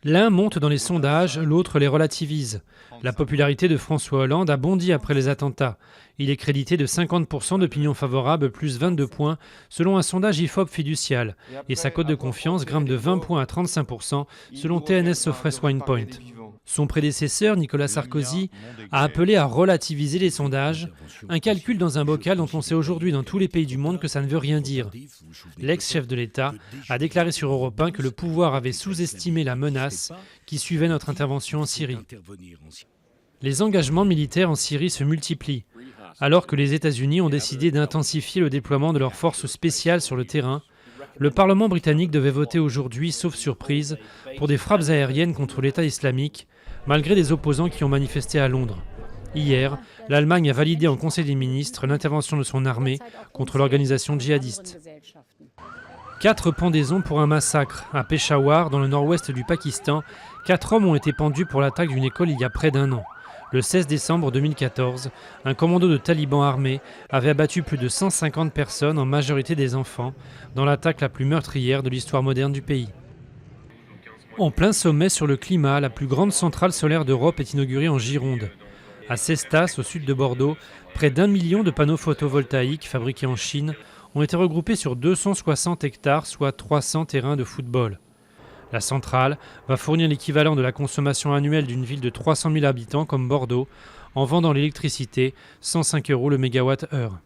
L'un monte dans les sondages, l'autre les relativise. La popularité de François Hollande a bondi après les attentats. Il est crédité de 50% d'opinion favorable, plus 22 points, selon un sondage IFOP fiducial. Et sa cote de confiance grimpe de 20 points à 35%, selon TNS Sofres Winepoint. Son prédécesseur, Nicolas Sarkozy, a appelé à relativiser les sondages, un calcul dans un bocal dont on sait aujourd'hui dans tous les pays du monde que ça ne veut rien dire. L'ex-chef de l'État a déclaré sur Europe 1 que le pouvoir avait sous-estimé la menace qui suivait notre intervention en Syrie. Les engagements militaires en Syrie se multiplient, alors que les États-Unis ont décidé d'intensifier le déploiement de leurs forces spéciales sur le terrain. Le Parlement britannique devait voter aujourd'hui, sauf surprise, pour des frappes aériennes contre l'État islamique, malgré des opposants qui ont manifesté à Londres. Hier, l'Allemagne a validé en Conseil des ministres l'intervention de son armée contre l'organisation djihadiste. 4 pendaisons pour un massacre. À Peshawar, dans le nord-ouest du Pakistan, 4 hommes ont été pendus pour l'attaque d'une école il y a près d'un an. Le 16 décembre 2014, un commando de talibans armés avait abattu plus de 150 personnes, en majorité des enfants, dans l'attaque la plus meurtrière de l'histoire moderne du pays. En plein sommet sur le climat, la plus grande centrale solaire d'Europe est inaugurée en Gironde. À Cestas, au sud de Bordeaux, près d'1 million de panneaux photovoltaïques fabriqués en Chine ont été regroupés sur 260 hectares, soit 300 terrains de football. La centrale va fournir l'équivalent de la consommation annuelle d'une ville de 300 000 habitants comme Bordeaux, en vendant l'électricité 105 € le mégawatt-heure.